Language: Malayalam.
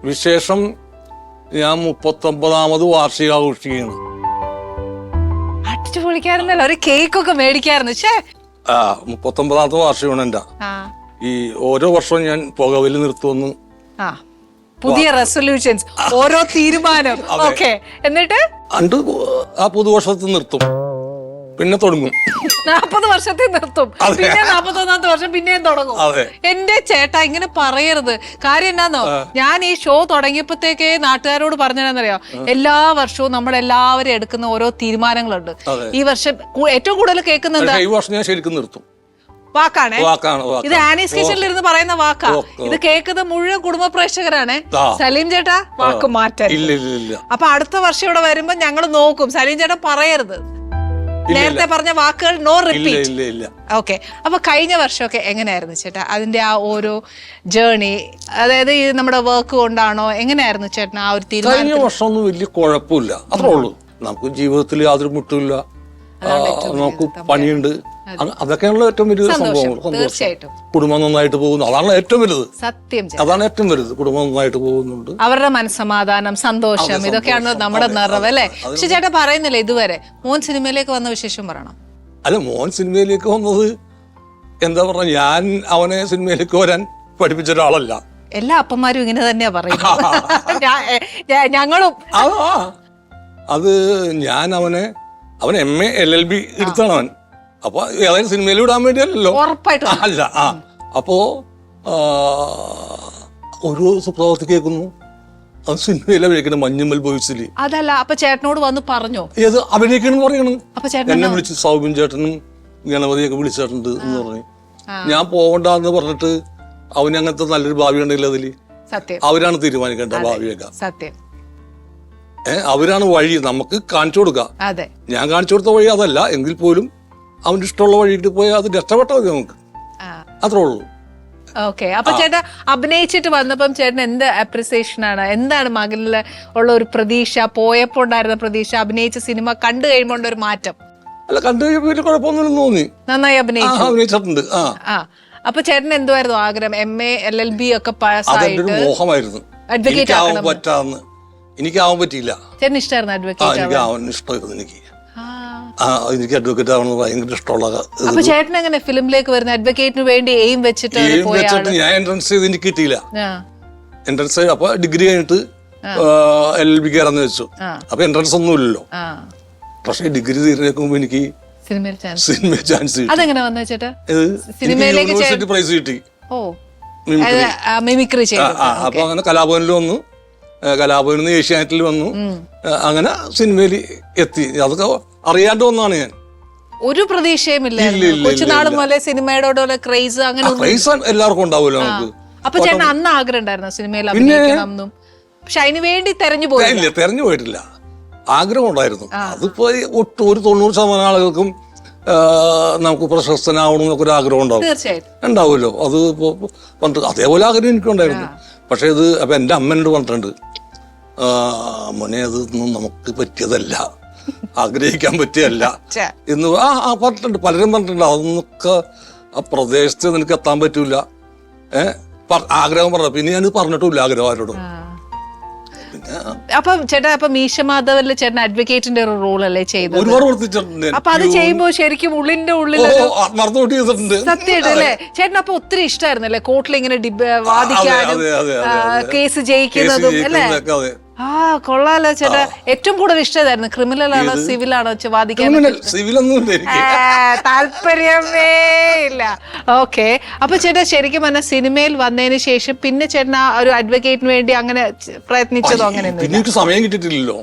വിശേഷം ഞാൻ 39ാമത് വാർഷികം ആഘോഷിക്കുകയാണ്. അടിച്ചു പൊളിക്കാറുണ്ടല്ലോ, ഒരു കേക്കൊക്കെ മേടിക്കാറുണ്ട്. 39ാമത്തെ വാർഷികമാണ് എന്റെ. ഈ ഓരോ വർഷവും ഞാൻ പുകവലി നിർത്തുമെന്ന്. പുതിയ റെസൊല്യൂഷൻസ്, ഓരോ തീരുമാനം. ഓക്കെ, എന്നിട്ട് ആ പുതുവർഷത്തിൽ നിർത്തും, പിന്നെ തുടങ്ങും. 40 വർഷത്തിൽ നിർത്തും, പിന്നെ 41ാമത്തെ വർഷം പിന്നെയും തുടങ്ങും. എന്റെ ചേട്ടാ ഇങ്ങനെ പറയരുത്. കാര്യം എന്നാന്നോ, ഞാൻ ഈ ഷോ തുടങ്ങിയപ്പോഴത്തേക്കേ നാട്ടുകാരോട് പറഞ്ഞതെന്നറിയോ, എല്ലാ വർഷവും നമ്മളെല്ലാവരും എടുക്കുന്ന ഓരോ തീരുമാനങ്ങളുണ്ട്. ഈ വർഷം ഏറ്റവും കൂടുതൽ കേൾക്കുന്നത് ഈ വർഷം ഞാൻ ശരിക്കും നിർത്തും. വാക്കാണ് ഇത്. ആനീസ് കിച്ചണിൽ ഇരുന്ന് പറയുന്ന വാക്കാ ഇത്. കേൾക്കുന്നത് മുഴുവൻ കുടുംബ പ്രേക്ഷകരാണ്. സലീം ചേട്ടാ വാക്ക് മാറ്റാൻ. അപ്പൊ അടുത്ത വർഷം ഇവിടെ വരുമ്പോ ഞങ്ങൾ നോക്കും. സലീം ചേട്ടാ പറയരുത്, നേരത്തെ പറഞ്ഞ വാക്കുകൾ നോ റിപ്പീറ്റ്. ഓക്കെ, അപ്പൊ കഴിഞ്ഞ വർഷമൊക്കെ എങ്ങനെയായിരുന്നു ചേട്ടാ അതിന്റെ ആ ഓരോ ജേർണി? അതായത് ഈ നമ്മുടെ വർക്ക് കൊണ്ടാണോ, എങ്ങനെയായിരുന്നു ചേട്ടൻ ആ ഒരു തീരുമാനം? കഴിഞ്ഞ വർഷമൊന്നും വലിയ കുഴപ്പമില്ല, അത്രേ ഉള്ളൂ. നമുക്ക് ജീവിതത്തിൽ യാതൊരു മുട്ടില്ല, നമുക്ക് പണിയുണ്ട്, അതൊക്കെയാണല്ലോ ഏറ്റവും വലിയ സംഭവങ്ങൾ. തീർച്ചയായിട്ടും കുടുംബം നന്നായിട്ട് പോകുന്നു, അതാണ് ഏറ്റവും വലുത്. സത്യം, അതാണ് ഏറ്റവും വലുത്. കുടുംബം നന്നായിട്ട് പോകുന്നുണ്ട്, അവരുടെ മനസ്സമാധാനം, സന്തോഷം, ഇതൊക്കെയാണ് നമ്മുടെ നിറവ് അല്ലേ? പക്ഷെ ചേട്ടാ പറയുന്നില്ല ഇതുവരെ മോൻ സിനിമയിലേക്ക് വന്ന വിശേഷം പറയണം. അല്ല, മോൻ സിനിമയിലേക്ക് വന്നത് എന്താ പറഞ്ഞ, ഞാൻ അവനെ സിനിമയിലേക്ക് വരാൻ പഠിപ്പിച്ച ഒരാളല്ല. എല്ലാ അപ്പന്മാരും ഇങ്ങനെ തന്നെയാ പറയുന്നത്. ഞങ്ങളും അത് ഞാൻ അവൻ MA LLB എടുത്താണ് അവൻ. അപ്പൊ ഏതായാലും സിനിമയിൽ വിടാൻ വേണ്ടിയല്ലോ, ഉറപ്പായിട്ടും അല്ല. അപ്പോ ഒരു സുപ്രഭാതത്തിൽ കേൾക്കുന്നു അത് സിനിമയിൽ അഭിനയിക്കണം, മഞ്ഞുമ്മൽ ബോയ്സിൽ. അതല്ല, അപ്പൊ ചേട്ടനോട് വന്ന് പറഞ്ഞോ ഏത് അഭിനയിക്കണം പറയണം? അപ്പൊ ചേട്ടൻ എന്നെ വിളിച്ച് സൗബിൻ ചേട്ടനും ഗണപതിയൊക്കെ വിളിച്ചിട്ടുണ്ട് എന്ന് പറഞ്ഞു. ഞാൻ പോകണ്ടെന്ന് പറഞ്ഞിട്ട് അവന് അങ്ങനത്തെ നല്ലൊരു ഭാവി ഉണ്ടല്ലോ അതില്. സത്യം, അവരാണ് തീരുമാനിക്കേണ്ട ഭാവിയൊക്കെ. സത്യം, അവരാണ് വഴി നമുക്ക് കാണിച്ചു കൊടുക്കുക. അതെ, ഞാൻ കാണിച്ചു കൊടുത്ത വഴി അതല്ല എങ്കിൽ പോലും അവന്റെ ഇഷ്ടമുള്ള വഴിയിട്ട് പോയാൽ അത് രക്ഷപ്പെട്ടാൽ മതി നമുക്ക്, അത്രേ ഉള്ളൂ. ഓക്കെ, അപ്പൊ ചേട്ടാ അഭിനയിച്ചിട്ട് വന്നപ്പം ചേട്ടൻ എന്ത് അപ്രിസിയേഷൻ ആണ്? എന്താണ് മകനില് ഉള്ള ഒരു പ്രതീക്ഷ, പോയപ്പോ ഉണ്ടായിരുന്ന പ്രതീക്ഷ, അഭിനയിച്ച സിനിമ കണ്ടു കഴിയുമ്പോൾ ഒരു മാറ്റം? അല്ല, കണ്ടു കഴിയുമ്പോൾ കുഴപ്പമൊന്നുമില്ലെന്ന് തോന്നി. നന്നായി അഭിനയിച്ചിട്ടുണ്ട്. അപ്പൊ ചേട്ടൻ എന്തുവായിരുന്നു ആഗ്രഹം? MA LLB ഒക്കെ പാസ്സായിട്ട് മോഹമായിരുന്നു, എനിക്കാവാൻ പറ്റാന്ന്. എനിക്കാവാൻ പറ്റിയില്ല. ചേട്ടന് ഇഷ്ടമായിരുന്നു അഡ്വക്കേറ്റ്? എനിക്ക് ആവാൻ ഇഷ്ടമായിരുന്നു. എനിക്ക് അഡ്വക്കേറ്റ് ആവണമെന്ന് ഭയങ്കര ഇഷ്ടമുള്ള. അപ്പൊ ചേട്ടൻ എങ്ങനെ ഫിലിമിലേക്ക് വരുന്ന? അഡ്വക്കേറ്റിന് വേണ്ടി എയിം വെച്ചിട്ട് ഞാൻ എൻട്രൻസ് ചെയ്ത് എനിക്ക് കിട്ടിയില്ല. എൻട്രൻസ് അപ്പൊ ഡിഗ്രി കഴിഞ്ഞിട്ട് LLB കയറാന്ന് വെച്ചു. അപ്പൊ എൻട്രൻസ് ഒന്നും ഇല്ലല്ലോ. പക്ഷെ ഡിഗ്രി തീരുന്നേക്കുമ്പോ എനിക്ക് സിനിമയിൽ ചാൻസ് കിട്ടി. അതെങ്ങനെ വന്നു ചേട്ടാ? യൂണിവേഴ്സിറ്റി പ്രൈസ് കിട്ടി. മിമിക്രി ചെയ്തു. അപ്പൊ അങ്ങനെ കലാഭവനിൽ വന്നു, കലാഭവനിൽ നിന്ന് ഏഷ്യാനെറ്റിൽ വന്നു, അങ്ങനെ സിനിമയിൽ എത്തി. അതൊക്കെ അറിയാണ്ട് വന്നാണ് ഞാൻ. ഒരു പ്രതീക്ഷയും ഇല്ല കൊച്ചുനാളും പോലെ സിനിമയോടുള്ള ക്രേസ്? അങ്ങനെ ക്രേസ് എല്ലാവർക്കും ഉണ്ടാവുമല്ലോ നമുക്ക്. അപ്പൊ ചേട്ടൻ അന്ന് ആഗ്രഹം ഉണ്ടായിരുന്നു സിനിമയിൽ അഭിനയിക്കണം? പക്ഷെ അതിന് വേണ്ടി തെരഞ്ഞു പോയിട്ടില്ല, ആഗ്രഹം ഉണ്ടായിരുന്നു. അതിപ്പോ ഒരു 90% ആളുകൾക്കും നമുക്ക് പ്രശസ്തനാവണമെന്നൊക്കെ ഒരു ആഗ്രഹം ഉണ്ടാവുമല്ലോ. അത് ഇപ്പൊ അതേപോലെ ആഗ്രഹം എനിക്കുണ്ടായിരുന്നു. പക്ഷെ ഇത് അപ്പൊ എന്റെ അമ്മനോട് പറഞ്ഞിട്ടുണ്ട്, മോനെ അതൊന്നും നമുക്ക് പറ്റിയതല്ല, ആഗ്രഹിക്കാൻ പറ്റിയല്ല എന്ന് പറഞ്ഞിട്ടുണ്ട്. പലരും പറഞ്ഞിട്ടുണ്ട് അതൊന്നൊക്കെ ആ പ്രദേശത്ത് നിനക്ക് എത്താൻ പറ്റൂല, ആഗ്രഹം പറഞ്ഞു. പിന്നെ ഞാൻ പറഞ്ഞിട്ടില്ല ആഗ്രഹം ആരോടും. അപ്പൊ ചേട്ടാ, അപ്പൊ മീശ മാധവനില് ചേട്ടൻ അഡ്വക്കേറ്റിന്റെ ഒരു റോൾ അല്ലേ ചെയ്തത്? ഒരുപാട് പ്രവർത്തിച്ചിട്ടുണ്ട്. അപ്പൊ അത് ചെയ്യുമ്പോ ശരിക്കും ഉള്ളിന്റെ ഉള്ളിൽ സത്യമായിട്ട് അല്ലേ ചേട്ടൻ? അപ്പൊ ഒത്തിരി ഇഷ്ടമായിരുന്നല്ലേ കോർട്ടിൽ ഇങ്ങനെ വാദിക്കാനും കേസ് ജയിക്കുന്നതും അല്ലേ? കൊള്ളാലോ ചേട്ടാ. ഏറ്റവും കൂടുതൽ ഇഷ്ടമായിരുന്നു ക്രിമിനൽ ആണോ സിവിൽ ആണോ വാദിക്കാൻ? താല്പര്യമേ ഇല്ല. ഓക്കെ, അപ്പൊ ചേട്ടാ ശരിക്കും പറഞ്ഞ സിനിമയിൽ വന്നതിന് ശേഷം പിന്നെ ചേട്ടൻ ആ ഒരു അഡ്വക്കേറ്റിന് വേണ്ടി അങ്ങനെ പ്രയത്നിച്ചതോ? അങ്ങനെ സമയം കിട്ടിയിട്ടില്ലല്ലോ.